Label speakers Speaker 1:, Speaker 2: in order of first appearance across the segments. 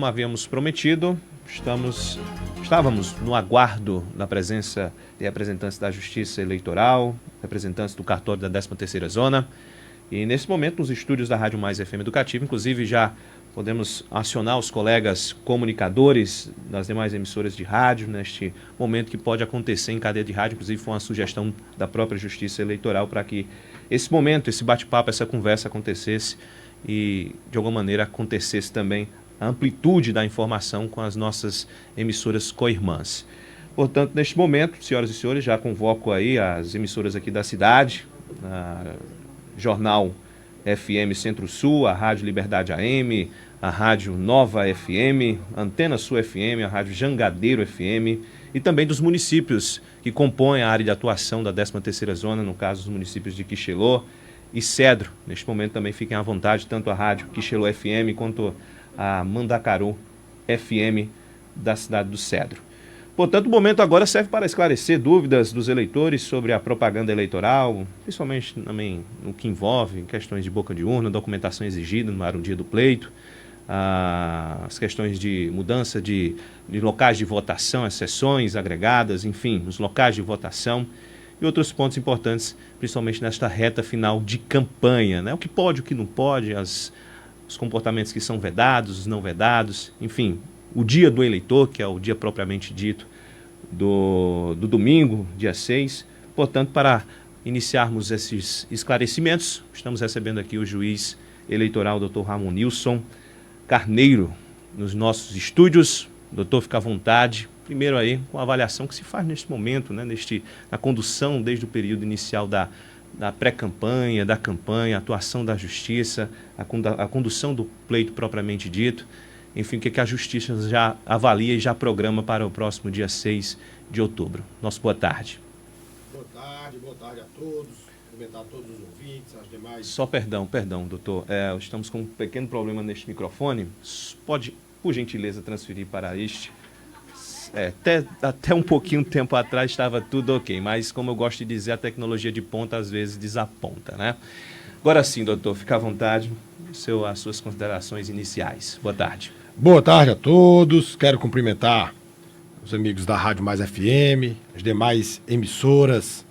Speaker 1: Como havíamos prometido, estávamos no aguardo da presença de representantes da Justiça Eleitoral, representantes do cartório da 13ª Zona, e nesse momento nos estúdios da Rádio Mais FM Educativa, inclusive já podemos acionar os colegas comunicadores das demais emissoras de rádio neste momento que pode acontecer em cadeia de rádio, inclusive foi uma sugestão da própria Justiça Eleitoral para que esse momento, esse bate-papo, essa conversa acontecesse e de alguma maneira acontecesse também a amplitude da informação com as nossas emissoras co-irmãs. Portanto, neste momento, senhoras e senhores, já convoco aí as emissoras aqui da cidade, a Jornal FM Centro-Sul, a Rádio Liberdade AM, a Rádio Nova FM, Antena Sul FM, a Rádio Jangadeiro FM e também dos municípios que compõem a área de atuação da 13ª Zona, no caso dos municípios de Quixelô e Cedro. Neste momento também fiquem à vontade, tanto a Rádio Quixelô FM quanto a Mandacaru FM da cidade do Cedro. Portanto, o momento agora serve para esclarecer dúvidas dos eleitores sobre a propaganda eleitoral, principalmente também no que envolve questões de boca de urna, documentação exigida no dia do pleito, as questões de mudança de locais de votação, as sessões agregadas, enfim, os locais de votação e outros pontos importantes, principalmente nesta reta final de campanha, né? O que pode, o que não pode, os comportamentos que são vedados, os não vedados, enfim, o dia do eleitor, que é o dia propriamente dito do domingo, dia 6. Portanto, para iniciarmos esses esclarecimentos, estamos recebendo aqui o juiz eleitoral, Dr. Ramonilson Carneiro, nos nossos estúdios. Doutor, fica à vontade. Primeiro aí, com a avaliação que se faz neste momento, né, na condução desde o período inicial da pré-campanha, da campanha, a atuação da Justiça, a condução do pleito propriamente dito. Enfim, o que a Justiça já avalia e já programa para o próximo dia 6 de outubro. Nosso boa tarde.
Speaker 2: Boa tarde a todos, cumprimentar todos os ouvintes, as demais...
Speaker 1: Só perdão, doutor, estamos com um pequeno problema neste microfone. Pode, por gentileza, transferir para este? Até um pouquinho tempo atrás estava tudo ok, mas como eu gosto de dizer, a tecnologia de ponta às vezes desaponta, né? Agora sim, doutor, fica à vontade, as suas considerações iniciais. Boa tarde.
Speaker 2: Boa tarde a todos, quero cumprimentar os amigos da Rádio Mais FM, as demais emissoras,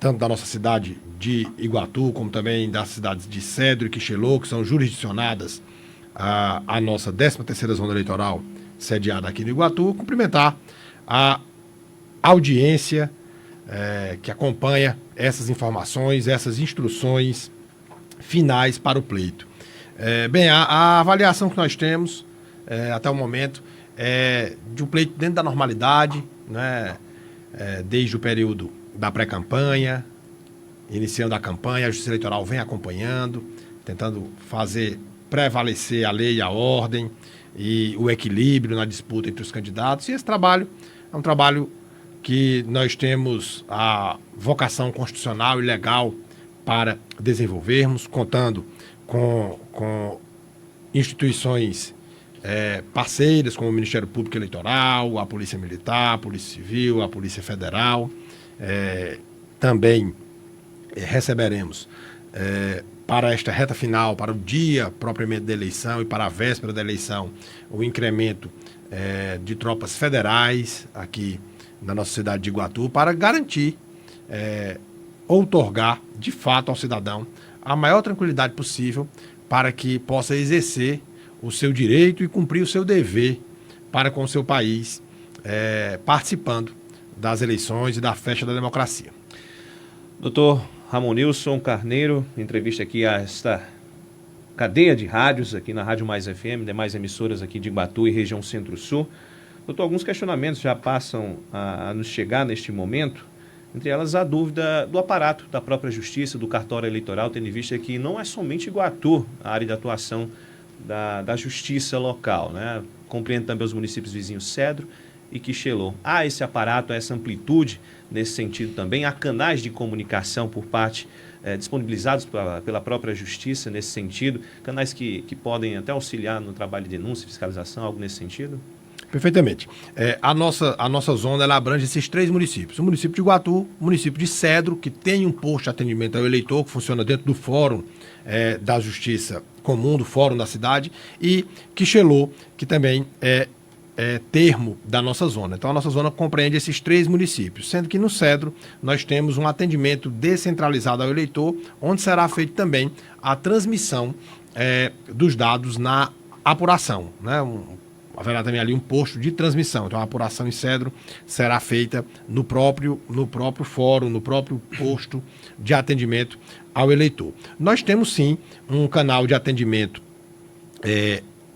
Speaker 2: tanto da nossa cidade de Iguatu, como também das cidades de Cedro e Quixelô, que são jurisdicionadas à nossa 13ª Zona Eleitoral, sediada aqui no Iguatu, cumprimentar a audiência que acompanha essas informações, essas instruções finais para o pleito. A avaliação que nós temos até o momento é de um pleito dentro da normalidade, né? Desde o período da pré-campanha, iniciando a campanha, a Justiça Eleitoral vem acompanhando, tentando fazer prevalecer a lei e a ordem e o equilíbrio na disputa entre os candidatos. E esse trabalho é um trabalho que nós temos a vocação constitucional e legal para desenvolvermos, contando com instituições parceiras, como o Ministério Público Eleitoral, a Polícia Militar, a Polícia Civil, a Polícia Federal. Também receberemos para esta reta final, para o dia propriamente da eleição e para a véspera da eleição, o incremento de tropas federais aqui na nossa cidade de Iguatu, para garantir, outorgar de fato ao cidadão a maior tranquilidade possível para que possa exercer o seu direito e cumprir o seu dever para com o seu país, participando das eleições e da festa da democracia.
Speaker 1: Doutor Ramonilson Carneiro, entrevista aqui a esta cadeia de rádios aqui na Rádio Mais FM, demais emissoras aqui de Iguatu e região Centro-Sul. Doutor, alguns questionamentos já passam a nos chegar neste momento, entre elas a dúvida do aparato da própria Justiça, do cartório eleitoral, tendo em vista que não é somente Iguatu a área de atuação da Justiça local, né? Compreende também os municípios vizinhos Cedro e Quixelô. Há esse aparato, essa amplitude nesse sentido também? Há canais de comunicação por parte disponibilizados pela própria Justiça nesse sentido? Canais que podem até auxiliar no trabalho de denúncia, fiscalização, algo nesse sentido?
Speaker 2: Perfeitamente. A nossa zona ela abrange esses 3 municípios. O município de Iguatu, o município de Cedro, que tem um posto de atendimento ao eleitor, que funciona dentro do Fórum da Justiça comum do fórum da cidade, e Quixelô, que também é termo da nossa zona. Então a nossa zona compreende esses 3 municípios, sendo que no Cedro nós temos um atendimento descentralizado ao eleitor, onde será feita também a transmissão dos dados na apuração, né? Haverá também ali um posto de transmissão. Então a apuração em Cedro será feita no próprio fórum, no próprio posto de atendimento ao eleitor. Nós temos sim um canal de atendimento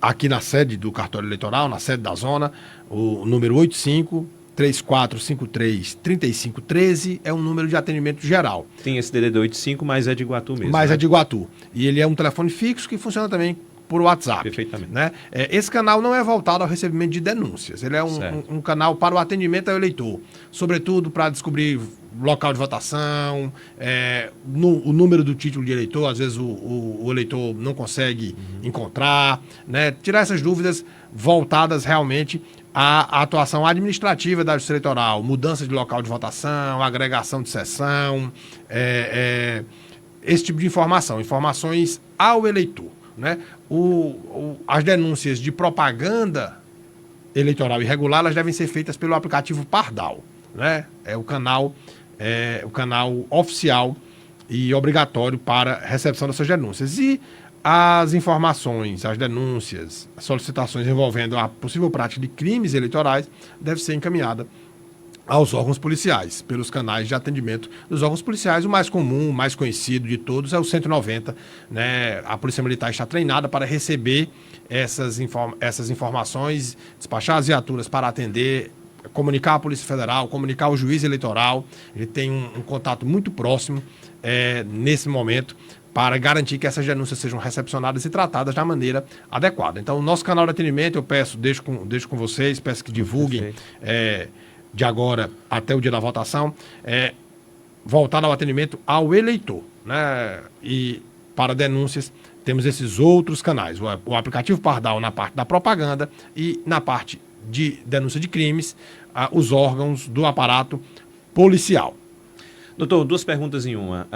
Speaker 2: aqui na sede do cartório eleitoral, na sede da zona, o número 85-3453-3513 é um número de atendimento geral.
Speaker 1: Tem esse DDD 85, mas é de Iguatu mesmo.
Speaker 2: Mas
Speaker 1: né?
Speaker 2: é de Iguatu. E ele é um telefone fixo que funciona também por WhatsApp.
Speaker 1: Perfeitamente.
Speaker 2: Né? Esse canal não é voltado ao recebimento de denúncias. Ele é um canal para o atendimento ao eleitor. Sobretudo para descobrir local de votação, o número do título de eleitor. Às vezes o eleitor não consegue encontrar. Né? Tirar essas dúvidas voltadas realmente à atuação administrativa da Justiça Eleitoral. Mudança de local de votação, agregação de sessão, esse tipo de informação. Informações ao eleitor. Né? As denúncias de propaganda eleitoral irregular, elas devem ser feitas pelo aplicativo Pardal, né? É o canal oficial e obrigatório para recepção dessas denúncias. E as informações, as denúncias, as solicitações envolvendo a possível prática de crimes eleitorais devem ser encaminhadas aos órgãos policiais, pelos canais de atendimento dos órgãos policiais. O mais comum, o mais conhecido de todos é o 190, né? A Polícia Militar está treinada para receber essas informações, despachar as viaturas para atender, comunicar à Polícia Federal, comunicar ao juiz eleitoral. Ele tem um contato muito próximo nesse momento para garantir que essas denúncias sejam recepcionadas e tratadas da maneira adequada. Então, o nosso canal de atendimento, eu deixo com vocês, peço que divulguem de agora até o dia da votação, voltado ao atendimento ao eleitor, né? E para denúncias temos esses outros canais, o aplicativo Pardal na parte da propaganda e na parte de denúncia de crimes, os órgãos do aparato policial.
Speaker 1: Doutor, 2 perguntas em uma.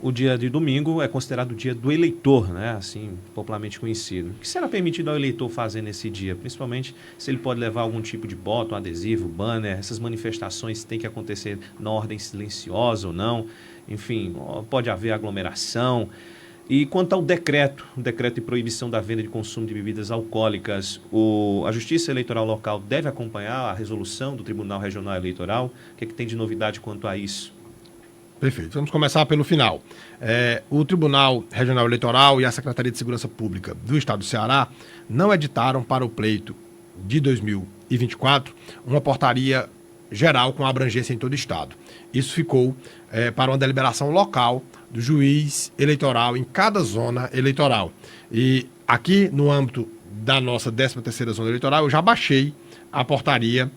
Speaker 1: O dia de domingo é considerado o dia do eleitor, né? Assim, popularmente conhecido. O que será permitido ao eleitor fazer nesse dia? Principalmente se ele pode levar algum tipo de bota, um adesivo, banner. Essas manifestações têm que acontecer na ordem silenciosa ou não. Enfim, pode haver aglomeração. E quanto ao decreto de proibição da venda de consumo de bebidas alcoólicas, a Justiça Eleitoral Local deve acompanhar a resolução do Tribunal Regional Eleitoral? O que tem de novidade quanto a isso?
Speaker 2: Perfeito. Vamos começar pelo final. O Tribunal Regional Eleitoral e a Secretaria de Segurança Pública do Estado do Ceará não editaram para o pleito de 2024 uma portaria geral com abrangência em todo o Estado. Isso ficou para uma deliberação local do juiz eleitoral em cada zona eleitoral. E aqui, no âmbito da nossa 13ª Zona Eleitoral, eu já baixei a portaria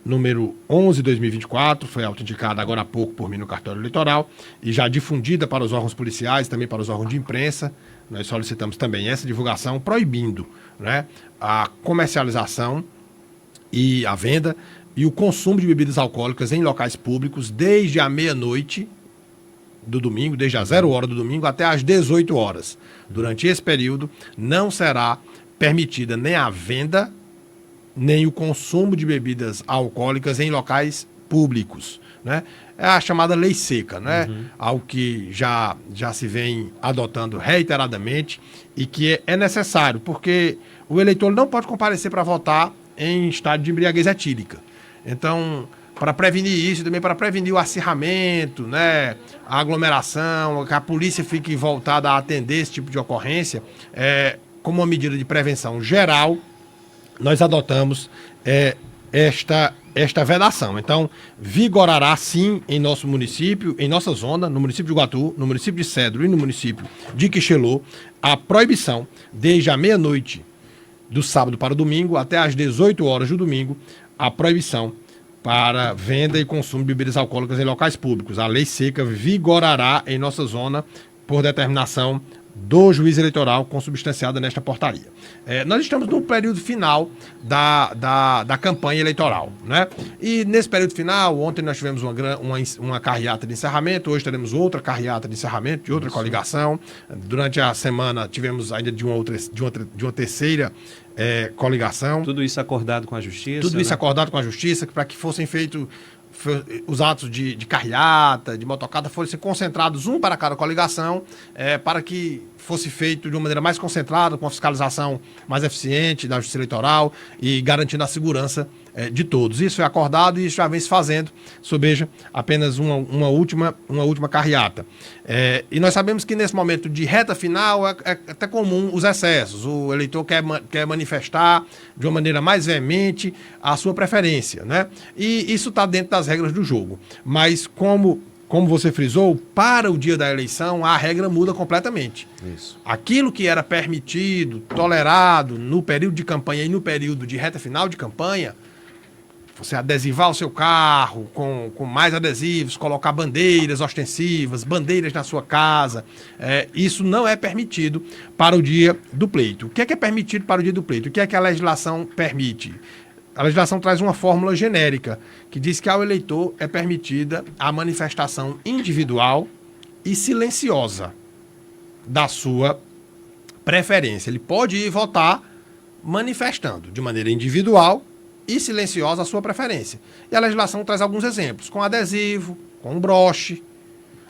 Speaker 2: número 11/2024, foi autenticada agora há pouco por mim no cartório eleitoral e já difundida para os órgãos policiais, também para os órgãos de imprensa. Nós solicitamos também essa divulgação, proibindo, né, a comercialização e a venda e o consumo de bebidas alcoólicas em locais públicos desde a meia-noite do domingo, desde a 0h do domingo até às 18h. Durante esse período não será permitida nem a venda nem o consumo de bebidas alcoólicas em locais públicos, né? É a chamada lei seca, né? Algo que já se vem adotando reiteradamente e que é necessário, porque o eleitor não pode comparecer para votar em estado de embriaguez etílica. Então, para prevenir isso, também para prevenir o acirramento, né, a aglomeração, que a polícia fique voltada a atender esse tipo de ocorrência, como uma medida de prevenção geral, nós adotamos esta vedação. Então, vigorará sim em nosso município, em nossa zona, no município de Iguatu, no município de Cedro e no município de Quixelô, a proibição, desde a meia-noite do sábado para o domingo até às 18h do domingo, a proibição para venda e consumo de bebidas alcoólicas em locais públicos. A lei seca vigorará em nossa zona por determinação do juiz eleitoral consubstanciada nesta portaria. Nós estamos no período final da campanha eleitoral, né? E nesse período final, ontem nós tivemos uma carreata de encerramento, hoje teremos outra carreata de encerramento de outra coligação. Durante a semana tivemos ainda de uma terceira coligação.
Speaker 1: Tudo isso acordado com a Justiça?
Speaker 2: Tudo isso acordado com a Justiça, para que fossem feitos os atos de carreata, de motocada, fossem concentrados um para cada coligação, para que fosse feito de uma maneira mais concentrada, com a fiscalização mais eficiente da Justiça Eleitoral e garantindo a segurança de todos. Isso é acordado e isso já vem se fazendo, sobeja apenas uma última carreata. E nós sabemos que nesse momento de reta final é até comum os excessos. O eleitor quer manifestar de uma maneira mais veemente a sua preferência, né? E isso está dentro das regras do jogo. Mas como você frisou, para o dia da eleição, a regra muda completamente.
Speaker 1: Isso.
Speaker 2: Aquilo que era permitido, tolerado no período de campanha e no período de reta final de campanha, você adesivar o seu carro com mais adesivos, colocar bandeiras ostensivas, bandeiras na sua casa, isso não é permitido para o dia do pleito. O que é permitido para o dia do pleito? O que é que a legislação permite? A legislação traz uma fórmula genérica que diz que ao eleitor é permitida a manifestação individual e silenciosa da sua preferência. Ele pode ir votar manifestando de maneira individual e silenciosa a sua preferência. E a legislação traz alguns exemplos, com adesivo, com um broche,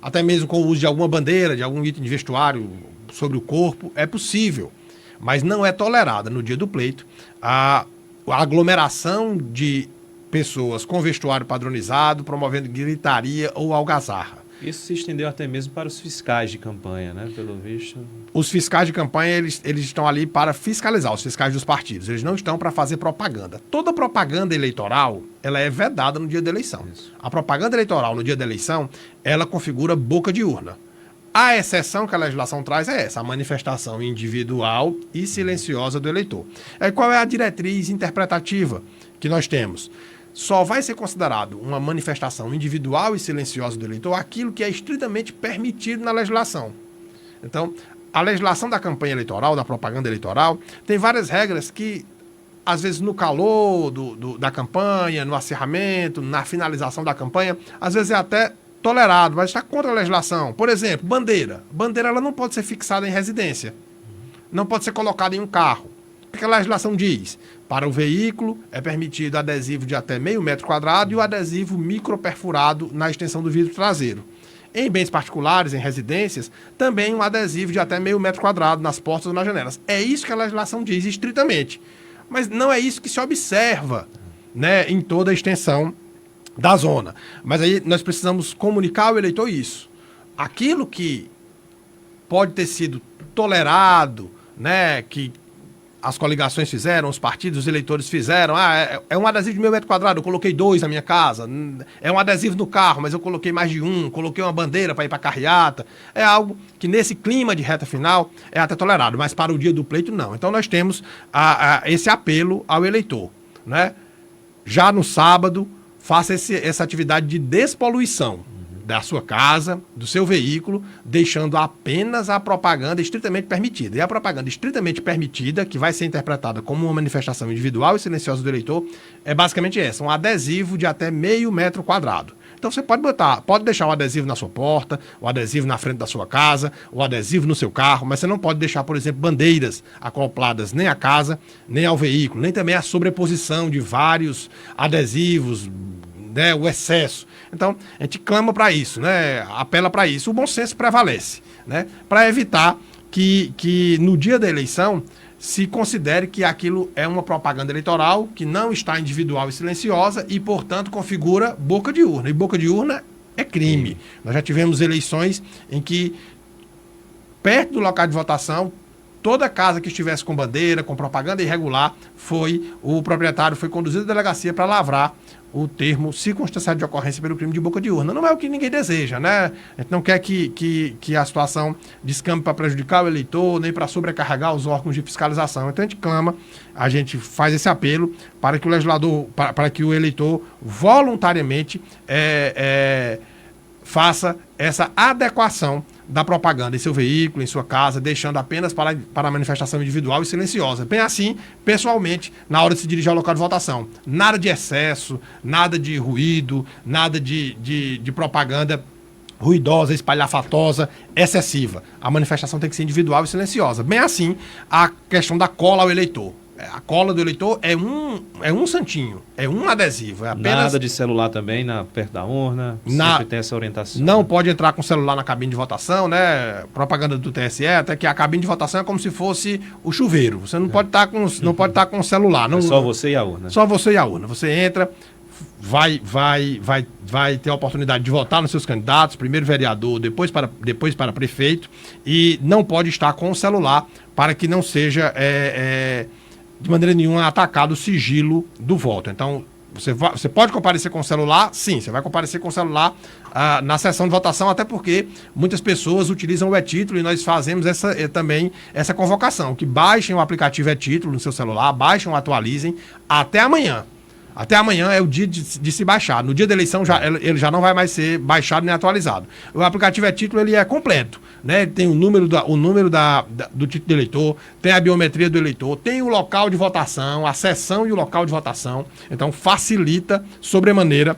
Speaker 2: até mesmo com o uso de alguma bandeira, de algum item de vestuário sobre o corpo, é possível, mas não é tolerada no dia do pleito a aglomeração de pessoas com vestuário padronizado, promovendo gritaria ou algazarra.
Speaker 1: Isso se estendeu até mesmo para os fiscais de campanha, né? Pelo visto.
Speaker 2: Os fiscais de campanha, eles estão ali para fiscalizar, os fiscais dos partidos. Eles não estão para fazer propaganda. Toda propaganda eleitoral, ela é vedada no dia da eleição. Isso. A propaganda eleitoral no dia da eleição, ela configura boca de urna. A exceção que a legislação traz é essa, a manifestação individual e silenciosa do eleitor. Qual é a diretriz interpretativa que nós temos? Só vai ser considerado uma manifestação individual e silenciosa do eleitor aquilo que é estritamente permitido na legislação. Então, a legislação da campanha eleitoral, da propaganda eleitoral, tem várias regras que, às vezes, no calor da campanha, no acirramento, na finalização da campanha, às vezes é até tolerado, mas está contra a legislação. Por exemplo, bandeira. Bandeira ela não pode ser fixada em residência. Não pode ser colocada em um carro. O que a legislação diz? Para o veículo é permitido adesivo de até meio metro quadrado e o adesivo microperfurado na extensão do vidro traseiro. Em bens particulares, em residências, também um adesivo de até meio metro quadrado nas portas ou nas janelas. É isso que a legislação diz estritamente. Mas não é isso que se observa, né, em toda a extensão da zona. Mas aí nós precisamos comunicar ao eleitor isso. Aquilo que pode ter sido tolerado, né, que as coligações fizeram, os partidos, os eleitores fizeram. É um adesivo de meio metro quadrado, eu coloquei 2 na minha casa. É um adesivo no carro, mas eu coloquei mais de um. Coloquei uma bandeira para ir para a carreata. É algo que nesse clima de reta final é até tolerado, mas para o dia do pleito não. Então nós temos esse apelo ao eleitor, né? Já no sábado, faça essa atividade de despoluição da sua casa, do seu veículo, deixando apenas a propaganda estritamente permitida. E a propaganda estritamente permitida, que vai ser interpretada como uma manifestação individual e silenciosa do eleitor, é basicamente essa, um adesivo de até meio metro quadrado. Então você pode deixar o adesivo na sua porta, o adesivo na frente da sua casa, o adesivo no seu carro, mas você não pode deixar, por exemplo, bandeiras acopladas nem à casa, nem ao veículo, nem também a sobreposição de vários adesivos, né, o excesso. Então, a gente clama para isso, né, apela para isso. O bom senso prevalece, né, para evitar que no dia da eleição se considere que aquilo é uma propaganda eleitoral que não está individual e silenciosa e, portanto, configura boca de urna. E boca de urna é crime. Nós já tivemos eleições em que, perto do local de votação, toda casa que estivesse com bandeira, com propaganda irregular, o proprietário foi conduzido à delegacia para lavrar o termo circunstanciado de ocorrência pelo crime de boca de urna. Não é o que ninguém deseja, né? A gente não quer que a situação descambe para prejudicar o eleitor, nem para sobrecarregar os órgãos de fiscalização. Então a gente clama, a gente faz esse apelo para que o legislador, para que o eleitor voluntariamente faça essa adequação da propaganda em seu veículo, em sua casa, deixando apenas para a manifestação individual e silenciosa. Bem assim, pessoalmente, na hora de se dirigir ao local de votação. Nada de excesso, nada de ruído, nada de propaganda ruidosa, espalhafatosa, excessiva. A manifestação tem que ser individual e silenciosa. Bem assim, a questão da cola ao eleitor. A cola do eleitor é um santinho, é um adesivo. É apenas...
Speaker 1: Nada de celular também perto da urna, sempre tem essa orientação.
Speaker 2: Não pode entrar com celular na cabine de votação, né? Propaganda do TSE, até que a cabine de votação é como se fosse o chuveiro. Você não pode estar com o celular. Não,
Speaker 1: é só você e a urna.
Speaker 2: Só você e a urna. Você entra, vai ter a oportunidade de votar nos seus candidatos, primeiro vereador, depois para prefeito, e não pode estar com o celular para que não seja... de maneira nenhuma atacado o sigilo do voto. Então, você pode comparecer com o celular? Sim, você vai comparecer com o celular na sessão de votação, até porque muitas pessoas utilizam o e-título e nós fazemos também essa convocação, que baixem o aplicativo e-título no seu celular, baixem ou atualizem até amanhã. Até amanhã é o dia de se baixar. No dia da eleição ele já não vai mais ser baixado nem atualizado. O aplicativo título ele é completo, né? Ele tem o número do título do eleitor, tem a biometria do eleitor, tem o local de votação, a sessão e o local de votação. Então facilita sobremaneira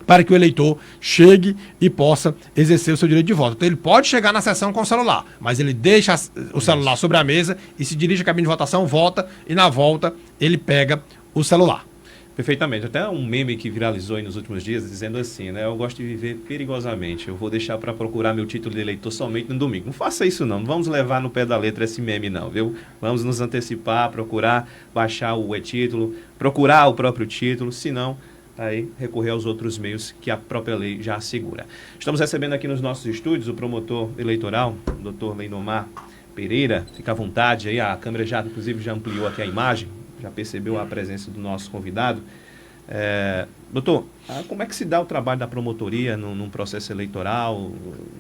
Speaker 2: para que o eleitor chegue e possa exercer o seu direito de voto. Então ele pode chegar na sessão com o celular, mas ele deixa o celular sobre a mesa e se dirige à cabine de votação, vota e na volta ele pega o celular.
Speaker 1: Perfeitamente. Até um meme que viralizou aí nos últimos dias, dizendo assim, né? Eu gosto de viver perigosamente. Eu vou deixar para procurar meu título de eleitor somente no domingo. Não faça isso não. Não vamos levar no pé da letra esse meme não, viu? Vamos nos antecipar, procurar baixar o e-título, procurar o próprio título, se não, aí recorrer aos outros meios que a própria lei já assegura. Estamos recebendo aqui nos nossos estúdios o promotor eleitoral, o Dr. Leinomar Pereira. Fica à vontade aí, a câmera inclusive já ampliou aqui a imagem. Já percebeu a presença do nosso convidado. Doutor, como é que se dá o trabalho da promotoria num processo eleitoral,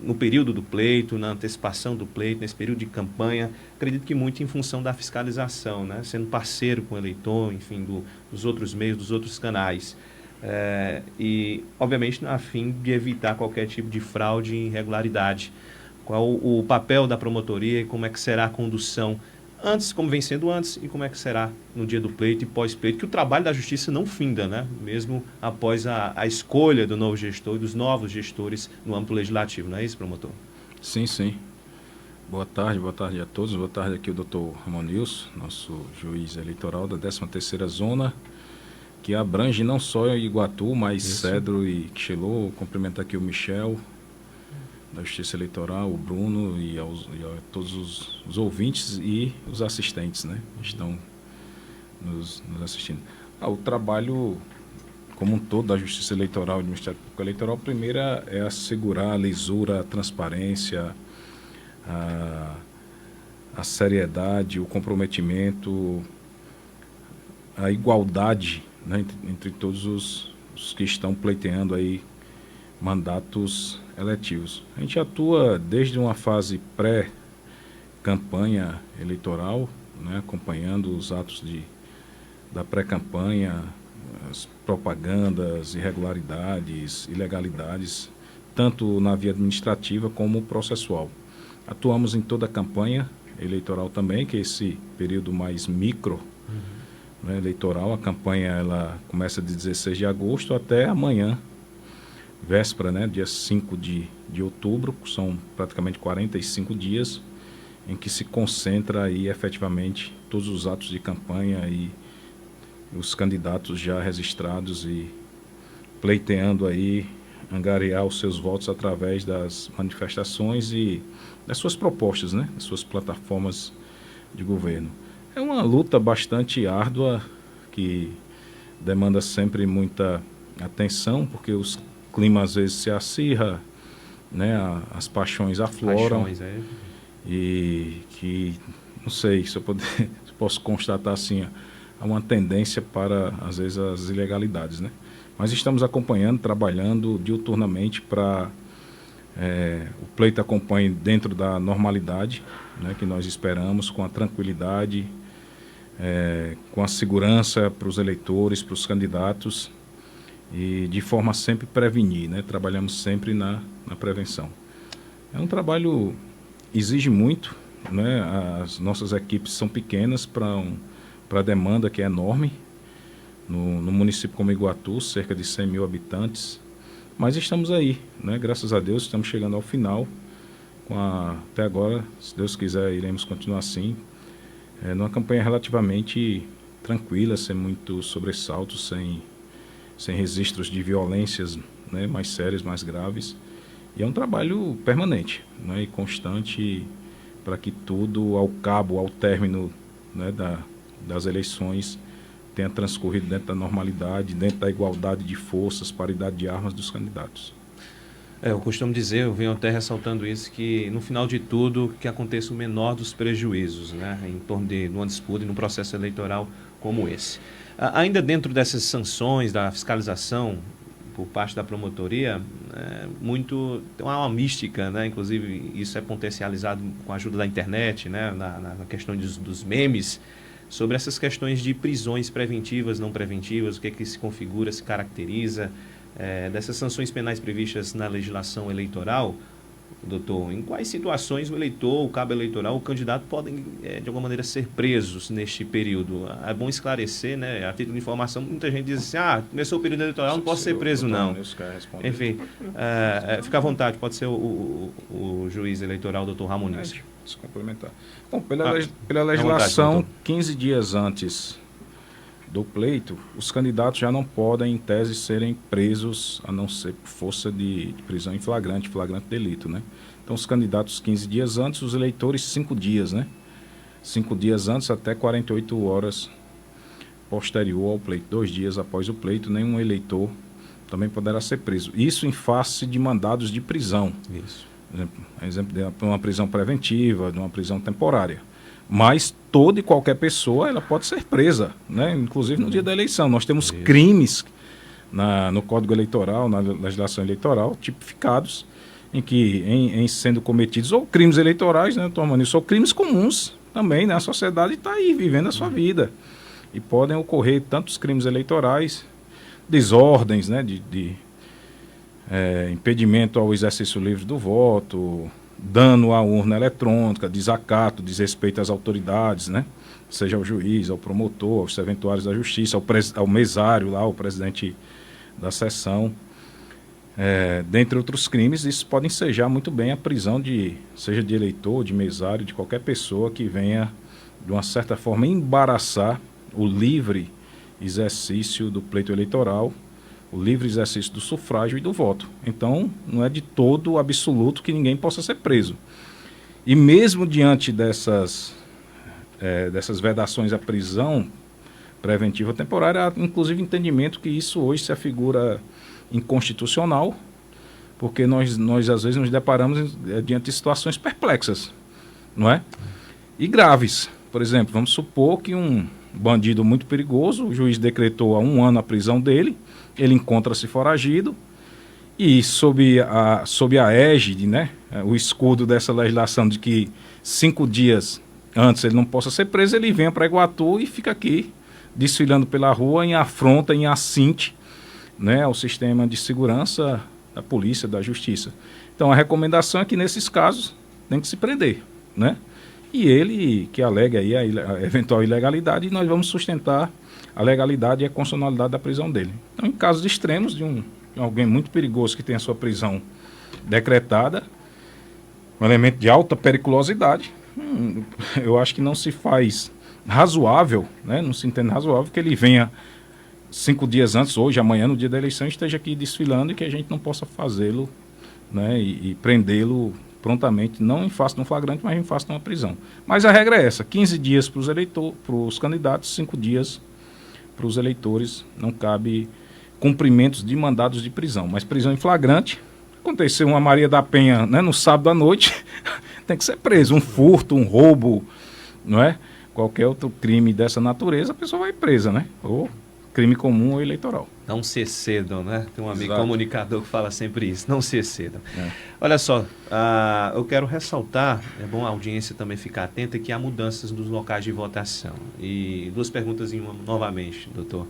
Speaker 1: no período do pleito, na antecipação do pleito, nesse período de campanha? Acredito que muito em função da fiscalização, né? Sendo parceiro com o eleitor, enfim, dos outros meios, dos outros canais. E, obviamente, a fim de evitar qualquer tipo de fraude e irregularidade. Qual o papel da promotoria e como é que será a condução antes, como vem sendo antes, e como é que será no dia do pleito e pós-pleito, que o trabalho da justiça não finda, né? Mesmo após a escolha do novo gestor e dos novos gestores no âmbito legislativo, não é isso, promotor?
Speaker 3: Sim, sim. Boa tarde a todos. Boa tarde aqui o doutor Ramon Nilson, nosso juiz eleitoral da 13ª Zona, que abrange não só Iguatu, mas isso. Cedro e Quixelô. Cumprimentar aqui o Michel, da Justiça Eleitoral, o Bruno e a todos os ouvintes e os assistentes, né, que estão nos assistindo. O trabalho como um todo da Justiça Eleitoral e do Ministério Público Eleitoral, primeiro é assegurar a lisura, a transparência, a seriedade, o comprometimento, a igualdade, né, entre todos os que estão pleiteando aí mandatos eletivos. A gente atua desde uma fase pré-campanha eleitoral, né, acompanhando os atos da pré-campanha, as propagandas, irregularidades, ilegalidades, tanto na via administrativa como processual. Atuamos em toda a campanha eleitoral também, que é esse período mais micro, né, eleitoral. A campanha ela começa de 16 de agosto até amanhã, véspera, né, dia 5 de outubro, são praticamente 45 dias em que se concentra aí efetivamente todos os atos de campanha e os candidatos já registrados e pleiteando aí angariar os seus votos através das manifestações e das suas propostas, né, das suas plataformas de governo. É uma luta bastante árdua que demanda sempre muita atenção, porque os clima às vezes se acirra, né, as paixões afloram. E que, não sei se eu posso constatar assim, há uma tendência para, às vezes, as ilegalidades, né? Mas estamos acompanhando, trabalhando diuturnamente para o pleito acompanhe dentro da normalidade, né, que nós esperamos, com a tranquilidade, com a segurança para os eleitores, para os candidatos, e de forma a sempre prevenir, né? Trabalhamos sempre na prevenção. É um trabalho, exige muito, né? As nossas equipes são pequenas para a demanda que é enorme. No município como Iguatu, cerca de 100 mil habitantes, mas estamos aí, né? Graças a Deus, estamos chegando ao final. Até agora, se Deus quiser, iremos continuar assim. Numa campanha relativamente tranquila, sem muitos sobressaltos, sem registros de violências, né, mais sérias, mais graves. E é um trabalho permanente, né, e constante para que tudo, ao término, né, das eleições, tenha transcorrido dentro da normalidade, dentro da igualdade de forças, paridade de armas dos candidatos.
Speaker 1: Eu costumo dizer, eu venho até ressaltando isso, que no final de tudo, que aconteça o menor dos prejuízos, né, em torno de uma disputa e num processo eleitoral como esse. Ainda dentro dessas sanções, da fiscalização por parte da promotoria, tem uma mística, né, inclusive isso é potencializado com a ajuda da internet, né, na questão dos memes, sobre essas questões de prisões preventivas, não preventivas, o que é que se configura, se caracteriza, dessas sanções penais previstas na legislação eleitoral, doutor, em quais situações o eleitor, o cabo eleitoral, o candidato podem, de alguma maneira, ser presos neste período? É bom esclarecer, né? A título de informação, muita gente diz assim, começou o período eleitoral, não posso ser preso, não. Enfim, fica à vontade, pode ser o juiz eleitoral, doutor Ramonis.
Speaker 3: Se complementar. Bom, pela legislação, vontade, 15 dias antes do pleito, os candidatos já não podem, em tese, serem presos, a não ser por força de prisão em flagrante delito, né? Então, os candidatos 15 dias antes, os eleitores 5 dias, né? 5 dias antes até 48 horas posterior ao pleito. 2 dias após o pleito, nenhum eleitor também poderá ser preso. Isso em face de mandados de prisão.
Speaker 1: Isso.
Speaker 3: Exemplo de uma prisão preventiva, de uma prisão temporária. Mas toda e qualquer pessoa ela pode ser presa, né? Inclusive no dia da eleição. Nós temos crimes no Código Eleitoral, na legislação eleitoral, tipificados, em que, em sendo cometidos ou crimes eleitorais, né, ou crimes comuns também, né? A sociedade está aí vivendo a sua vida. E podem ocorrer tantos crimes eleitorais, desordens, né, de impedimento ao exercício livre do voto, dano à urna eletrônica, desacato, desrespeito às autoridades, né? Seja ao juiz, ao promotor, aos serventuários da justiça, ao mesário lá, o presidente da sessão, dentre outros crimes. Isso pode ensejar muito bem a prisão seja de eleitor, de mesário, de qualquer pessoa que venha, de uma certa forma, embaraçar o livre exercício do pleito eleitoral, o livre exercício do sufrágio e do voto. Então, não é de todo absoluto que ninguém possa ser preso. E mesmo diante dessas vedações à prisão preventiva temporária, há inclusive entendimento que isso hoje se afigura inconstitucional, porque nós às vezes nos deparamos diante de situações perplexas, não é? E graves. Por exemplo, vamos supor que um bandido muito perigoso, o juiz decretou há 1 ano a prisão dele, ele encontra-se foragido e sob a égide, né, o escudo dessa legislação de que 5 dias antes ele não possa ser preso, ele vem para Iguatu e fica aqui desfilando pela rua em afronta, em assinte, né, ao sistema de segurança da polícia, da justiça. Então a recomendação é que nesses casos tem que se prender, né? E ele que alega aí a eventual ilegalidade, nós vamos sustentar a legalidade e a constitucionalidade da prisão dele. Então, em casos extremos de alguém muito perigoso que tem a sua prisão decretada, um elemento de alta periculosidade, eu acho que não se faz razoável, né? Não se entende razoável que ele venha 5 dias antes, hoje, amanhã, no dia da eleição, esteja aqui desfilando e que a gente não possa fazê-lo, né? E prendê-lo prontamente, não em face de um flagrante, mas em face de uma prisão. Mas a regra é essa: 15 dias para os candidatos, 5 dias para os eleitores. Não cabe cumprimentos de mandados de prisão, mas prisão em flagrante. Aconteceu uma Maria da Penha, né, no sábado à noite, tem que ser preso. Um furto, um roubo, não é? Qualquer outro crime dessa natureza, a pessoa vai presa, né? Ou crime comum ou eleitoral.
Speaker 1: Não se excedam, né? Tem um amigo comunicador que fala sempre isso, não se excedam.
Speaker 3: É.
Speaker 1: Olha só, eu quero ressaltar, é bom a audiência também ficar atenta, que há mudanças nos locais de votação. E 2 perguntas em uma novamente, doutor.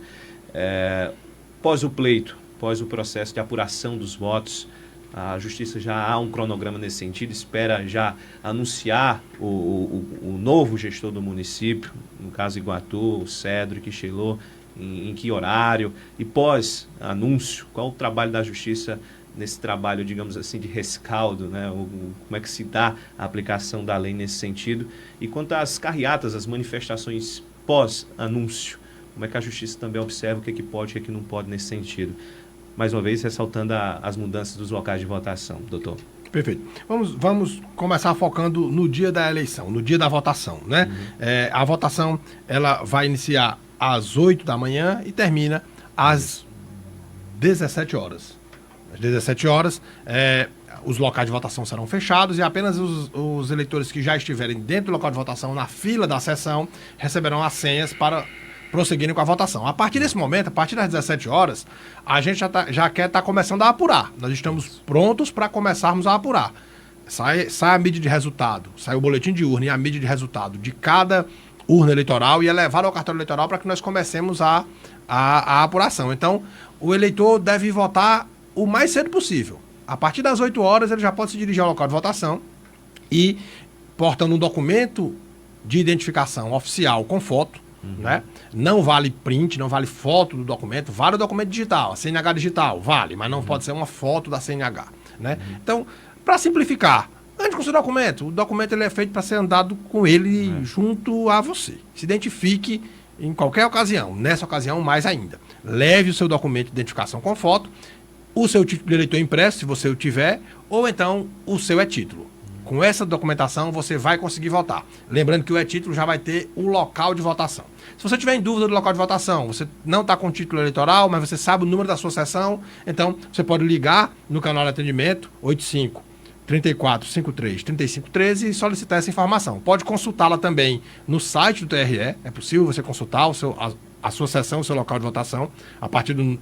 Speaker 1: Pós o pleito, após o processo de apuração dos votos. A Justiça já há um cronograma nesse sentido, espera já anunciar o novo gestor do município, no caso Iguatu, Cedro e Quixelô, em que horário, e pós-anúncio, qual o trabalho da Justiça nesse trabalho, digamos assim, de rescaldo, né? Como é que se dá a aplicação da lei nesse sentido. E quanto às carreatas, as manifestações pós-anúncio, como é que a Justiça também observa o que pode e o que não pode nesse sentido. Mais uma vez, ressaltando as mudanças dos locais de votação, doutor.
Speaker 2: Perfeito. Vamos começar focando no dia da eleição, no dia da votação, né? A votação, ela vai iniciar às 8 da manhã e termina às 17 horas. Às 17 horas, os locais de votação serão fechados e apenas os eleitores que já estiverem dentro do local de votação, na fila da sessão, receberão as senhas para prosseguirem com a votação. A partir desse momento, a partir das 17 horas, a gente já quer estar começando a apurar. Nós estamos prontos para começarmos a apurar. Sai a mídia de resultado, sai o boletim de urna e a mídia de resultado de cada urna eleitoral e é levado ao cartório eleitoral para que nós comecemos a apuração. Então, o eleitor deve votar o mais cedo possível. A partir das 8 horas, ele já pode se dirigir ao local de votação e, portando um documento de identificação oficial com foto, né? Não vale print, não vale foto do documento, vale o documento digital, a CNH digital, vale, mas não pode ser uma foto da CNH, né? Então, para simplificar, ande com o seu documento. O documento ele é feito para ser andado com ele junto a você. Se identifique em qualquer ocasião, nessa ocasião mais ainda. Leve o seu documento de identificação com foto, o seu título de eleitor impresso, se você o tiver, ou então o seu e-título. Com essa documentação, você vai conseguir votar. Lembrando que o e-título já vai ter o local de votação. Se você tiver em dúvida do local de votação, você não está com o título eleitoral, mas você sabe o número da sua sessão, então você pode ligar no canal de atendimento 85 34 53 35 13 e solicitar essa informação. Pode consultá-la também no site do TRE, é possível você consultar a sua sessão, o seu local de votação, a partir do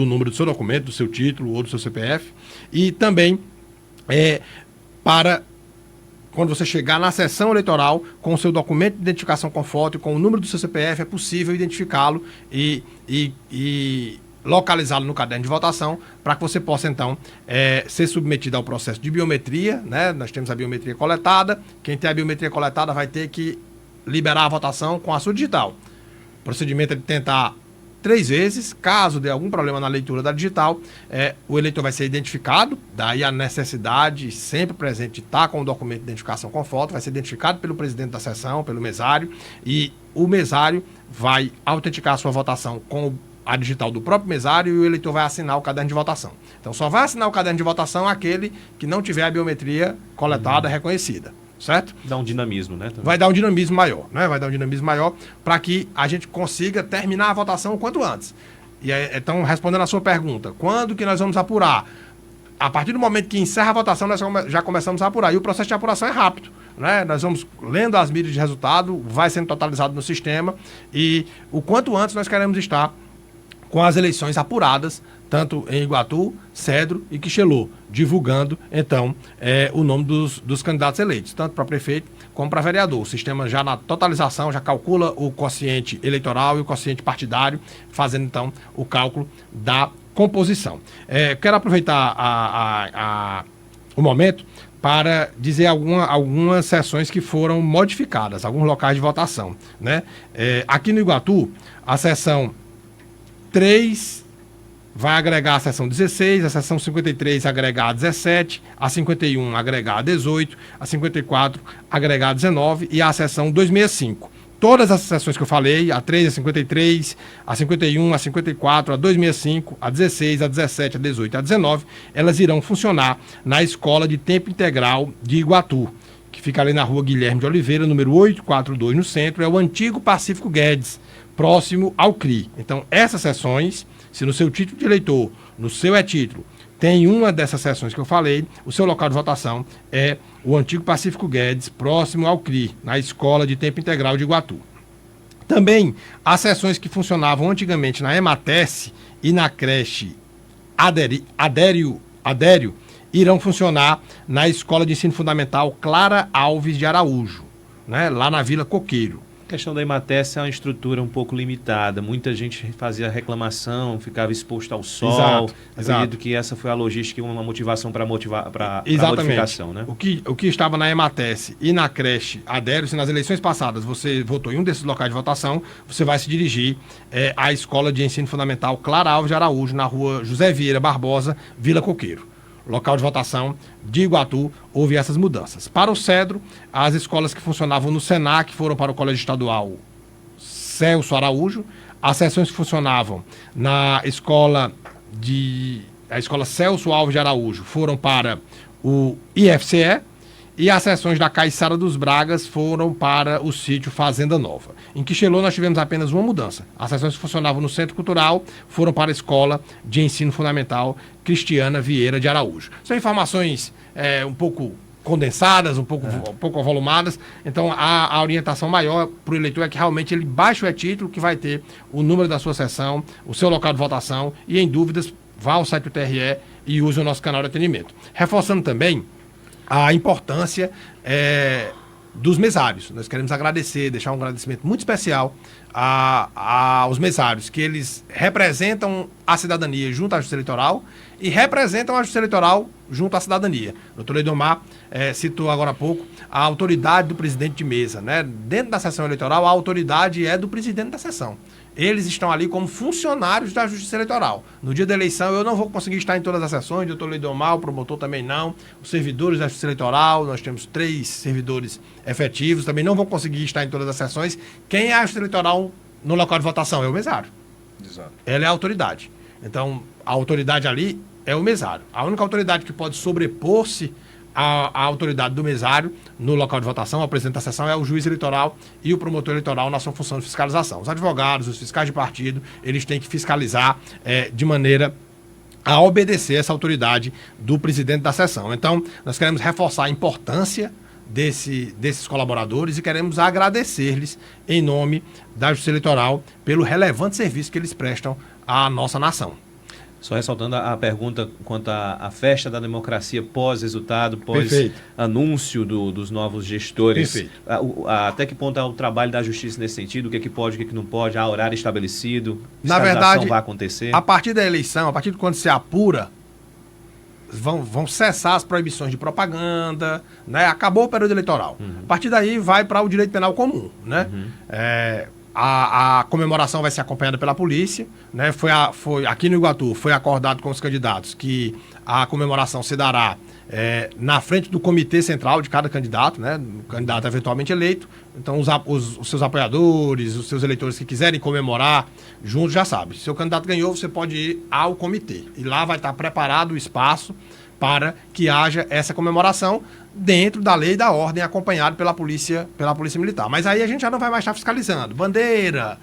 Speaker 2: número do seu documento, do seu título ou do seu CPF. E também para quando você chegar na sessão eleitoral, com o seu documento de identificação com foto e com o número do seu CPF, é possível identificá-lo e localizá-lo no caderno de votação, para que você possa, então, ser submetido ao processo de biometria, né? Nós temos a biometria coletada. Quem tem a biometria coletada vai ter que liberar a votação com a sua digital. O procedimento é de tentar 3 vezes. Caso dê algum problema na leitura da digital, o eleitor vai ser identificado, daí a necessidade sempre presente de estar com o documento de identificação com foto, vai ser identificado pelo presidente da sessão, pelo mesário, e o mesário vai autenticar a sua votação com a digital do próprio mesário e o eleitor vai assinar o caderno de votação. Então só vai assinar o caderno de votação aquele que não tiver a biometria coletada reconhecida. Certo?
Speaker 1: Dá um dinamismo, né? Também.
Speaker 2: Vai dar um dinamismo maior, né? Vai dar um dinamismo maior para que a gente consiga terminar a votação o quanto antes. E então, respondendo a sua pergunta, quando que nós vamos apurar? A partir do momento que encerra a votação, nós já começamos a apurar. E o processo de apuração é rápido, né? Nós vamos lendo as mídias de resultado, vai sendo totalizado no sistema e o quanto antes nós queremos estar com as eleições apuradas, tanto em Iguatu, Cedro e Quixelô, divulgando, então, o nome dos candidatos eleitos, tanto para prefeito como para vereador. O sistema já na totalização, já calcula o quociente eleitoral e o quociente partidário, fazendo, então, o cálculo da composição. Quero aproveitar o momento para dizer algumas sessões que foram modificadas, alguns locais de votação, né? Aqui no Iguatu, a sessão 3 vai agregar a seção 16, a seção 53 agregar a 17, a 51 agregar a 18, a 54 agregar a 19 e a seção 265. Todas as sessões que eu falei, a 3, a 53, a 51, a 54, a 265, a 16, a 17, a 18 e a 19, elas irão funcionar na Escola de Tempo Integral de Iguatu, que fica ali na rua Guilherme de Oliveira, número 842, no centro, é o antigo Pacífico Guedes, próximo ao CRI. Então, essas sessões, se no seu título de eleitor, no seu e-título, tem uma dessas sessões que eu falei, o seu local de votação é o antigo Pacífico Guedes, próximo ao CRI, na Escola de Tempo Integral de Iguatu. Também, as sessões que funcionavam antigamente na Ematesse e na creche Adério, irão funcionar na Escola de Ensino Fundamental Clara Alves de Araújo, né, lá na Vila Coqueiro.
Speaker 1: A questão da EMATES é uma estrutura um pouco limitada. Muita gente fazia reclamação, ficava exposto ao sol. Acredito que essa foi a logística e uma motivação para a modificação, né?
Speaker 2: O que estava na EMATES e na creche Adério, se nas eleições passadas você votou em um desses locais de votação, você vai se dirigir à Escola de Ensino Fundamental Clara Alves de Araújo, na rua José Vieira Barbosa, Vila Coqueiro. Local de votação de Iguatu, houve essas mudanças. Para o Cedro, as escolas que funcionavam no SENAC foram para o Colégio Estadual Celso Araújo, as seções que funcionavam na a escola Celso Alves de Araújo foram para o IFCE, e as seções da Caiçara dos Bragas foram para o sítio Fazenda Nova. Em Quixelô nós tivemos apenas uma mudança. As seções que funcionavam no Centro Cultural foram para a Escola de Ensino Fundamental Cristiana Vieira de Araújo. São informações um pouco condensadas, um pouco avolumadas. Então a orientação maior para o eleitor é que realmente ele baixe o e-título, que vai ter o número da sua seção, o seu local de votação, e em dúvidas vá ao site do TRE e use o nosso canal de atendimento. Reforçando também a importância dos mesários. Nós queremos agradecer, deixar um agradecimento muito especial aos mesários, que eles representam a cidadania junto à Justiça Eleitoral e representam a Justiça Eleitoral junto à cidadania. O doutor Leidomar citou agora há pouco a autoridade do presidente de mesa, né? Dentro da sessão eleitoral, a autoridade é do presidente da sessão. Eles estão ali como funcionários da Justiça Eleitoral. No dia da eleição, eu não vou conseguir estar em todas as sessões, o doutor Leidomar, o promotor também não. Os servidores da Justiça Eleitoral, nós temos 3 servidores efetivos, também não vão conseguir estar em todas as sessões. Quem é a Justiça Eleitoral no local de votação? É o mesário.
Speaker 3: Exato.
Speaker 2: Ela é a autoridade. Então, a autoridade ali é o mesário. A única autoridade que pode sobrepor-se a autoridade do mesário no local de votação, ao presidente da sessão, é o juiz eleitoral e o promotor eleitoral na sua função de fiscalização. Os advogados, os fiscais de partido, eles têm que fiscalizar de maneira a obedecer essa autoridade do presidente da sessão. Então, nós queremos reforçar a importância desses colaboradores e queremos agradecer-lhes em nome da Justiça Eleitoral pelo relevante serviço que eles prestam à nossa nação.
Speaker 1: Só ressaltando a pergunta quanto à festa da democracia pós-resultado, pós-anúncio dos novos gestores.
Speaker 2: Perfeito.
Speaker 1: Até que ponto é o trabalho da justiça nesse sentido? O que é que pode, o que é que não pode? Há horário estabelecido?
Speaker 2: Na verdade,
Speaker 1: vai acontecer?
Speaker 2: A partir da eleição, a partir de quando se apura, vão cessar as proibições de propaganda, né? Acabou o período eleitoral. A partir daí vai para o direito penal comum, né? A comemoração vai ser acompanhada pela polícia, né? Foi aqui no Iguatu, foi acordado com os candidatos que a comemoração se dará na frente do comitê central de cada candidato, né? O candidato eventualmente eleito. Então os seus apoiadores, os seus eleitores que quiserem comemorar juntos já sabem. Se o candidato ganhou, você pode ir ao comitê. E lá vai estar preparado o espaço para que haja essa comemoração dentro da lei e da ordem, acompanhado pela polícia militar. Mas aí a gente já não vai mais estar fiscalizando. Bandeira,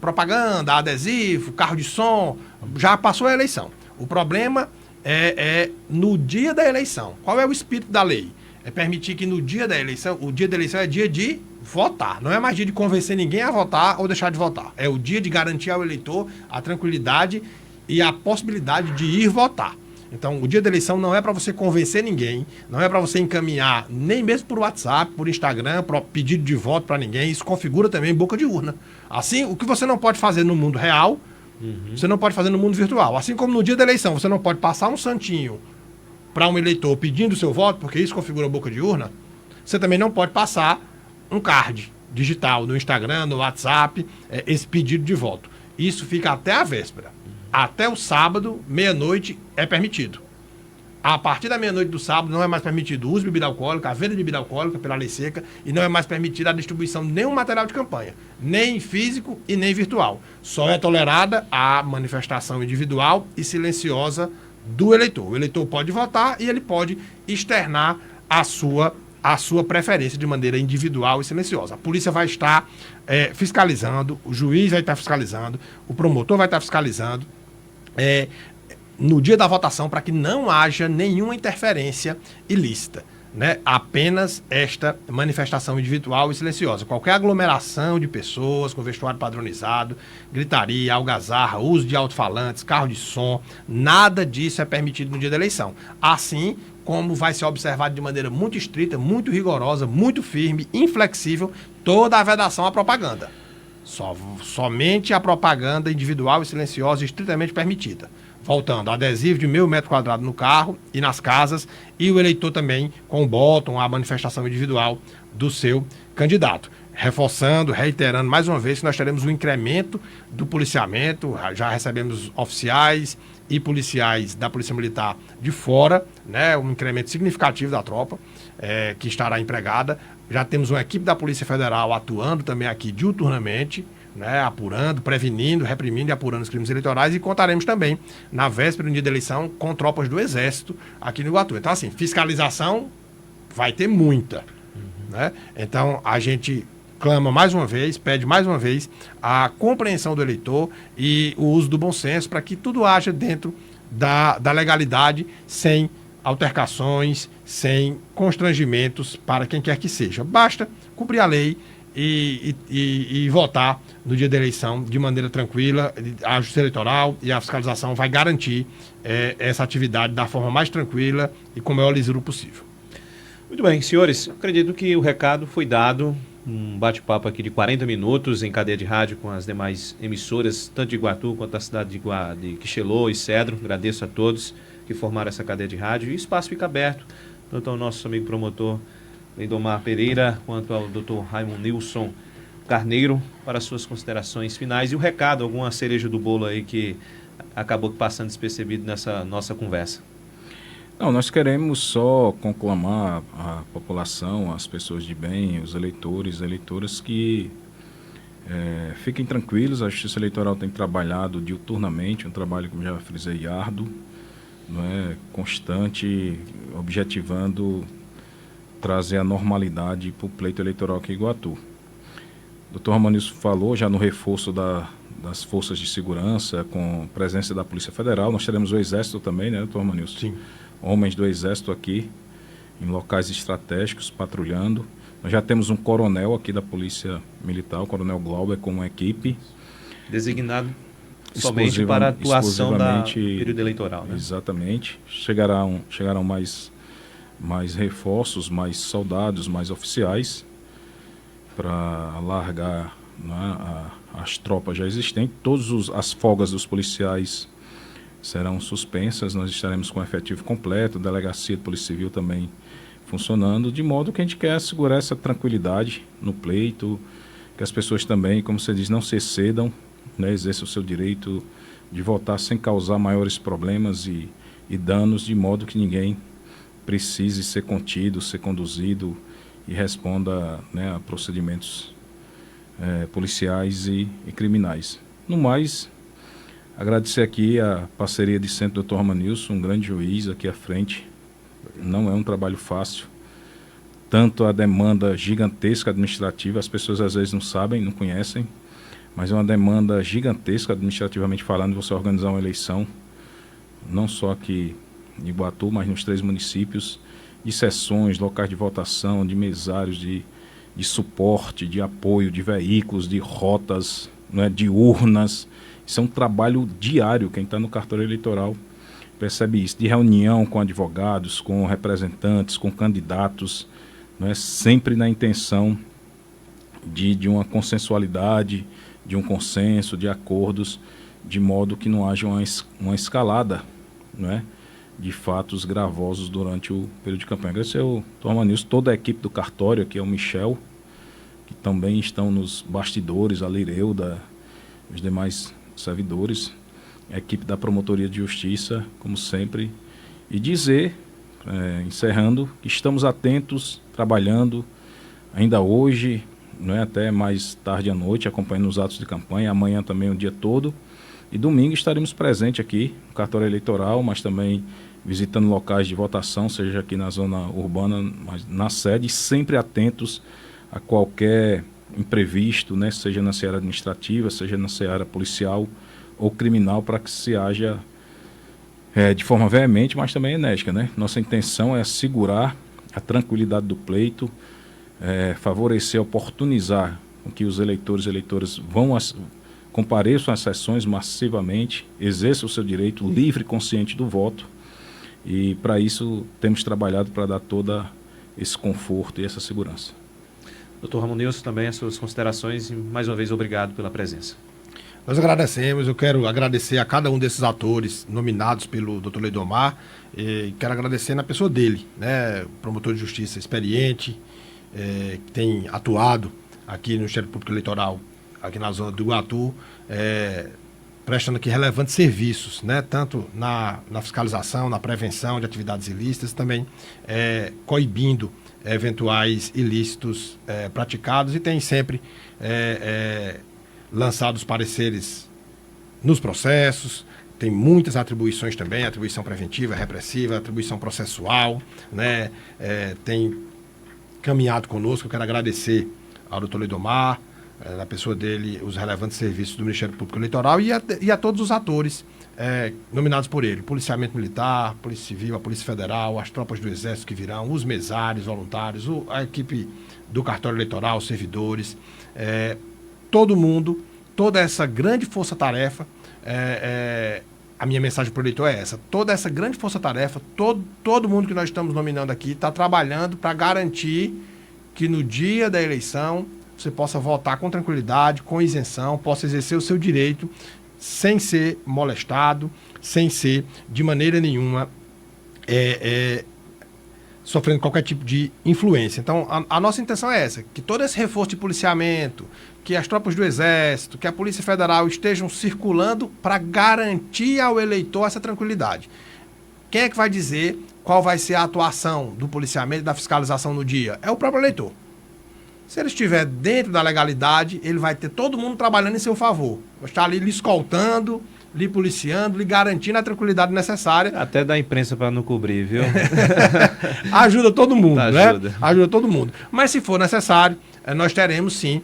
Speaker 2: propaganda, adesivo, carro de som, já passou a eleição. O problema é no dia da eleição. Qual é o espírito da lei? É permitir que no dia da eleição, o dia da eleição é dia de votar. Não é mais dia de convencer ninguém a votar ou deixar de votar. É o dia de garantir ao eleitor a tranquilidade e a possibilidade de ir votar. Então, o dia da eleição não é para você convencer ninguém, não é para você encaminhar, nem mesmo por WhatsApp, por Instagram, pedido de voto para ninguém. Isso configura também boca de urna. Assim, o que você não pode fazer no mundo real, você não pode fazer no mundo virtual. Assim como no dia da eleição, você não pode passar um santinho para um eleitor pedindo o seu voto, porque isso configura boca de urna, você também não pode passar um card digital no Instagram, no WhatsApp, esse pedido de voto. Isso fica até a véspera. Até o sábado, meia-noite, é permitido. A partir da meia-noite do sábado, não é mais permitido o uso de bebida alcoólica, a venda de bebida alcoólica pela lei seca, e não é mais permitida a distribuição de nenhum material de campanha, nem físico e nem virtual. Só é tolerada a manifestação individual e silenciosa do eleitor. O eleitor pode votar e ele pode externar a sua preferência de maneira individual e silenciosa. A polícia vai estar fiscalizando, o juiz vai estar fiscalizando, o promotor vai estar fiscalizando no dia da votação, para que não haja nenhuma interferência ilícita, né? Apenas esta manifestação individual e silenciosa. Qualquer aglomeração de pessoas com vestuário padronizado, gritaria, algazarra, uso de alto-falantes, carro de som, nada disso é permitido no dia da eleição. Assim como vai ser observado de maneira muito estrita, muito rigorosa, muito firme, inflexível, toda a vedação à propaganda. Somente a propaganda individual e silenciosa e estritamente permitida. Voltando, adesivo de 1.000 metros quadrados no carro e nas casas, e o eleitor também com o bottom, a manifestação individual do seu candidato. Reforçando, reiterando mais uma vez que nós teremos um incremento do policiamento, já recebemos oficiais e policiais da Polícia Militar de fora, né, um incremento significativo da tropa que estará empregada. Já temos uma equipe da Polícia Federal atuando também aqui diuturnamente, né, apurando, prevenindo, reprimindo e apurando os crimes eleitorais, e contaremos também, na véspera do dia da eleição, com tropas do Exército aqui no Iguatu. Então, assim, fiscalização vai ter muita. Né? Então, a gente clama mais uma vez, pede mais uma vez a compreensão do eleitor e o uso do bom senso para que tudo haja dentro da legalidade, sem altercações, sem constrangimentos para quem quer que seja. Basta cumprir a lei e votar no dia da eleição de maneira tranquila. A Justiça Eleitoral e a fiscalização vai garantir essa atividade da forma mais tranquila e com o maior lisuro possível.
Speaker 1: Muito bem, senhores, acredito que o recado foi dado. Um bate-papo aqui de 40 minutos em cadeia de rádio com as demais emissoras, tanto de Iguatu quanto da cidade de Quixelô e Cedro. Agradeço a todos que formaram essa cadeia de rádio. E o espaço fica aberto, tanto ao nosso amigo promotor Lindomar Pereira, quanto ao Dr. Raimundo Nilson Carneiro, para suas considerações finais. E o recado, alguma cereja do bolo aí que acabou passando despercebido nessa nossa conversa.
Speaker 3: Não, nós queremos só conclamar a população, as pessoas de bem, os eleitores, eleitoras, que fiquem tranquilos. A Justiça Eleitoral tem trabalhado diuturnamente, um trabalho, como já frisei, árduo, não é, constante, objetivando trazer a normalidade para o pleito eleitoral aqui em Iguatu. O Dr. Romanilson falou já no reforço das forças de segurança, com presença da Polícia Federal. Nós teremos o Exército também, né, Dr. Romanilson?
Speaker 2: Sim.
Speaker 3: Homens do Exército aqui, em locais estratégicos, patrulhando. Nós já temos um coronel aqui da Polícia Militar, o Coronel Glauber, com uma equipe.
Speaker 1: Designado somente para a atuação do período eleitoral, né? Exatamente.
Speaker 3: Chegarão mais reforços, mais soldados, mais oficiais, para alargar, né, as tropas já existentes. Todas as folgas dos policiais serão suspensas, nós estaremos com o efetivo completo, delegacia de Polícia Civil também funcionando, de modo que a gente quer assegurar essa tranquilidade no pleito, que as pessoas também, como você diz, não se excedam, né, exerçam o seu direito de votar sem causar maiores problemas e danos, de modo que ninguém precise ser contido, ser conduzido e responda, né, a procedimentos policiais e criminais. No mais, agradecer aqui a parceria de sempre do Dr. Romanilson, um grande juiz aqui à frente. Não é um trabalho fácil. Tanto a demanda gigantesca administrativa, as pessoas às vezes não sabem, não conhecem, mas é uma demanda gigantesca administrativamente falando, você organizar uma eleição, não só aqui em Iguatu, mas nos 3 municípios, de sessões, locais de votação, de mesários, de suporte, de apoio, de veículos, de rotas, né, de urnas. Isso é um trabalho diário. Quem está no cartório eleitoral percebe isso, de reunião com advogados, com representantes, com candidatos, não é, sempre na intenção de uma consensualidade, de um consenso, de acordos, de modo que não haja uma escalada, não é, de fatos gravosos durante o período de campanha. Agradecer ao Dr. Romanilson, toda a equipe do cartório, aqui é o Michel, que também estão nos bastidores, a Lireuda, os demais servidores, a equipe da Promotoria de Justiça, como sempre, e dizer, encerrando, que estamos atentos, trabalhando, ainda hoje, não é, até mais tarde à noite, acompanhando os atos de campanha, amanhã também o dia todo, e domingo estaremos presentes aqui no cartório eleitoral, mas também visitando locais de votação, seja aqui na zona urbana, mas na sede, sempre atentos a qualquer imprevisto, né, seja na seara administrativa, seja na seara policial ou criminal, para que se haja de forma veemente, mas também enérgica, né? Nossa intenção é assegurar a tranquilidade do pleito, favorecer, oportunizar com que os eleitores e eleitoras compareçam às sessões massivamente, exerçam o seu direito livre e consciente do voto, E para isso temos trabalhado para dar todo esse conforto e essa segurança.
Speaker 1: Dr. Ramon Nilson, também as suas considerações e mais uma vez obrigado pela presença.
Speaker 2: Nós agradecemos, eu quero agradecer a cada um desses atores nominados pelo Dr. Leidomar, e quero agradecer na pessoa dele, né, promotor de justiça experiente, que tem atuado aqui no Ministério Público Eleitoral, aqui na zona do Iguatu, prestando aqui relevantes serviços, né, tanto na fiscalização, na prevenção de atividades ilícitas, também coibindo eventuais ilícitos praticados, e tem sempre lançado os pareceres nos processos, tem muitas atribuições também, atribuição preventiva, repressiva, atribuição processual, né? Tem caminhado conosco. Eu quero agradecer ao doutor Leidomar, na pessoa dele, os relevantes serviços do Ministério Público Eleitoral e a todos os atores nominados por ele, policiamento militar, polícia civil, a polícia federal, as tropas do exército que virão, os mesários, voluntários, a equipe do cartório eleitoral, os servidores, todo mundo, toda essa grande força-tarefa. A minha mensagem para o eleitor é essa: toda essa grande força-tarefa, todo mundo que nós estamos nominando aqui está trabalhando para garantir que no dia da eleição você possa votar com tranquilidade, com isenção, possa exercer o seu direito sem ser molestado, sem ser de maneira nenhuma sofrendo qualquer tipo de influência. Então, a nossa intenção é essa: que todo esse reforço de policiamento, que as tropas do Exército, que a Polícia Federal estejam circulando para garantir ao eleitor essa tranquilidade. Quem é que vai dizer qual vai ser a atuação do policiamento e da fiscalização no dia? É o próprio eleitor. Se ele estiver dentro da legalidade, ele vai ter todo mundo trabalhando em seu favor. Vai estar ali lhe escoltando, lhe policiando, lhe garantindo a tranquilidade necessária.
Speaker 1: Até da imprensa para não cobrir, viu?
Speaker 2: Ajuda todo mundo,
Speaker 1: Ajuda.
Speaker 2: né? Ajuda todo mundo. Mas se for necessário, nós teremos sim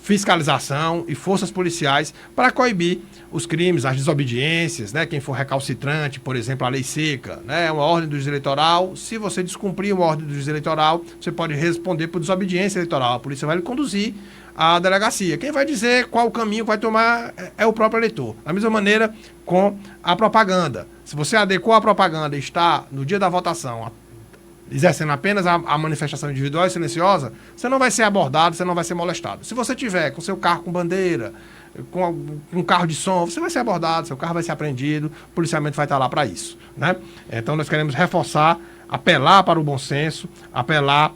Speaker 2: fiscalização e forças policiais para coibir os crimes, as desobediências, né? Quem for recalcitrante, por exemplo, a lei seca, né? Uma ordem do juiz eleitoral, se você descumprir uma ordem do juiz eleitoral, você pode responder por desobediência eleitoral. A polícia vai lhe conduzir à delegacia. Quem vai dizer qual o caminho vai tomar é o próprio eleitor. Da mesma maneira com a propaganda. Se você adequou a propaganda e está no dia da votação exercendo apenas a manifestação individual e silenciosa, você não vai ser abordado, você não vai ser molestado. Se você tiver com seu carro com bandeira, com um carro de som, você vai ser abordado, seu carro vai ser apreendido, o policiamento vai estar lá para isso, né? Então nós queremos reforçar, apelar para o bom senso, apelar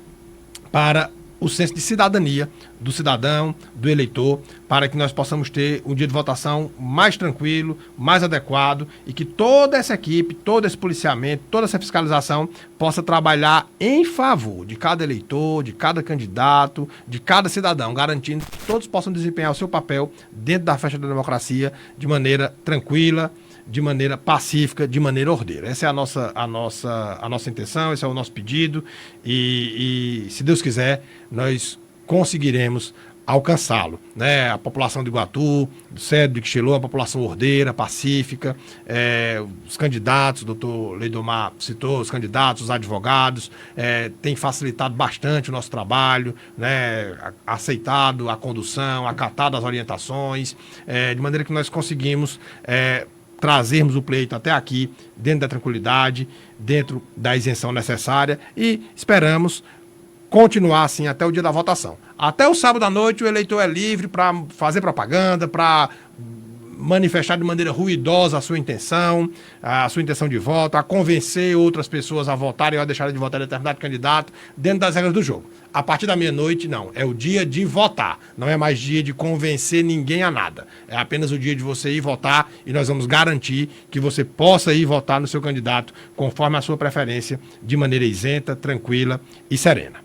Speaker 2: para o senso de cidadania do cidadão, do eleitor, para que nós possamos ter um dia de votação mais tranquilo, mais adequado, e que toda essa equipe, todo esse policiamento, toda essa fiscalização possa trabalhar em favor de cada eleitor, de cada candidato, de cada cidadão, garantindo que todos possam desempenhar o seu papel dentro da festa da democracia de maneira tranquila, de maneira pacífica, de maneira ordeira. Essa é a nossa intenção, esse é o nosso pedido, e se Deus quiser, nós conseguiremos alcançá-lo, né? A população de Iguatu, do Cedro, de Quixelô, a população ordeira, pacífica, os candidatos, o doutor Leidomar citou, os candidatos, os advogados, tem facilitado bastante o nosso trabalho, né? Aceitado a condução, acatado as orientações, de maneira que nós conseguimos trazermos o pleito até aqui, dentro da tranquilidade, dentro da isenção necessária, e esperamos continuar assim até o dia da votação. Até o sábado à noite o eleitor é livre para fazer propaganda, para manifestar de maneira ruidosa a sua intenção de voto, a convencer outras pessoas a votarem ou a deixarem de votar em determinado candidato, dentro das regras do jogo. A partir da meia-noite, não. É o dia de votar. Não é mais dia de convencer ninguém a nada. É apenas o dia de você ir votar, e nós vamos garantir que você possa ir votar no seu candidato conforme a sua preferência, de maneira isenta, tranquila e serena.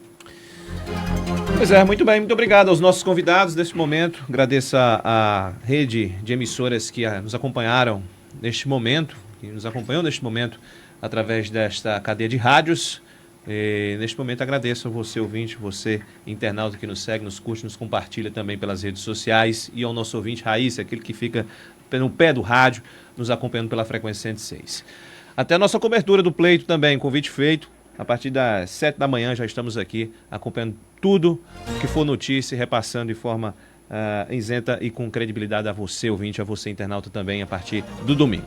Speaker 1: Pois é, muito bem, muito obrigado aos nossos convidados neste momento. Agradeço a rede de emissoras que nos acompanharam neste momento, que nos acompanhou neste momento através desta cadeia de rádios. E, neste momento agradeço a você, ouvinte, você, internauta que nos segue, nos curte, nos compartilha também pelas redes sociais, e ao nosso ouvinte Raíssa, aquele que fica no pé do rádio, nos acompanhando pela frequência 106. Até a nossa cobertura do pleito também, convite feito. A partir das 7 da manhã já estamos aqui acompanhando tudo que for notícia e repassando de forma isenta e com credibilidade a você, ouvinte, a você, internauta também, a partir do domingo.